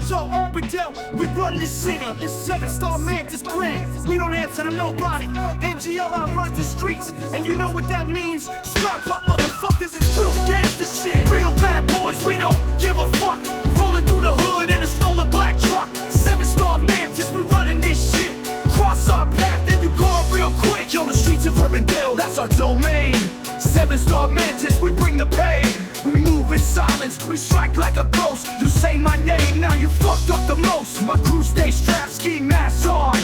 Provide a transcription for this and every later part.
So open down, we run this city. This 7-star Mantis brand. We don't answer to nobody. NGL runs the streets, and you know what that means. Strap up, motherfuckers, it's true gangsta shit. Real bad boys, we don't give a fuck. Rolling through the hood in a stolen black truck. 7-star Mantis, we running this shit. Cross our path, then you go up real quick. Yo, the streets of Urbandale, that's our domain. 7-star Mantis, we bring the pain. We move in silence, we strike like a ghost. You say my name, now you fucked up the most. My crew stay strapped, ski masks on.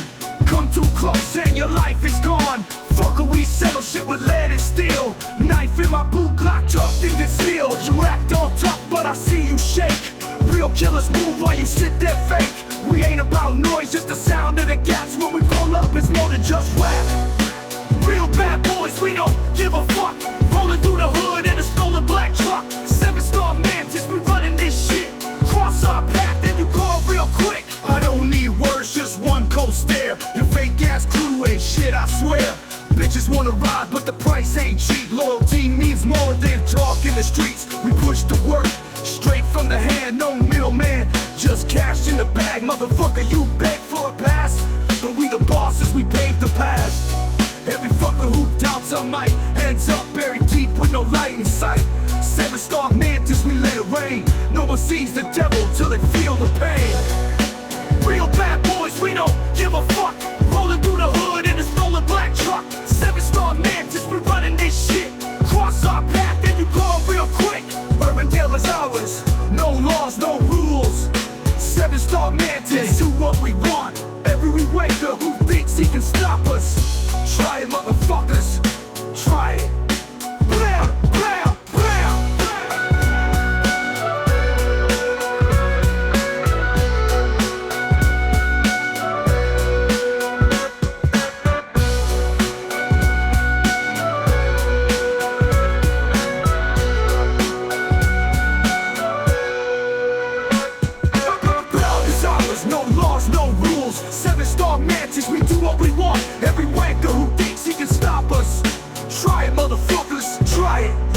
Come too close and your life is gone. Fucker, we settle shit with lead and steel. Knife in my boot, Glock tucked in this field. You act all tough, but I see you shake. Real killers move while you sit there fake. We ain't about noise, just the sound of the gas. When we pull up, it's more than just rap. Real bad boys, we don't give a fuck. Rolling through the hood in a stolen black truck. 7-star Mantis, we running this shit. Cross our path, then you call real quick. I don't need words, just one cold stare. Your fake ass crew ain't shit, I swear. Bitches wanna ride, but the price ain't cheap. Loyalty means more than talk in the streets. We push the work, straight from the hand, no middleman. Just cash in the bag, motherfucker, you beg for a pass. But we the bosses, we pave the path. Every fucker who doubts our might ends up buried deep with no light in sight. 7-star Mantis, we let it rain. No one sees the devil till they feel the pain. Real bad boys, we don't give a fuck. Rolling through the hood in a stolen black truck. 7-star Mantis, we running this shit. Cross our path, then you go real quick. Urbandale is ours, no laws, no rules. 7-star Mantis, do what we want. Every waker who thinks he can stop us, try it, motherfuckers, try it. Blam, blam, blam. Blood is ours, no laws, no rules. 7-star Mantis, we do what we want. Every wanker who thinks he can stop us, try it, motherfuckers, try it.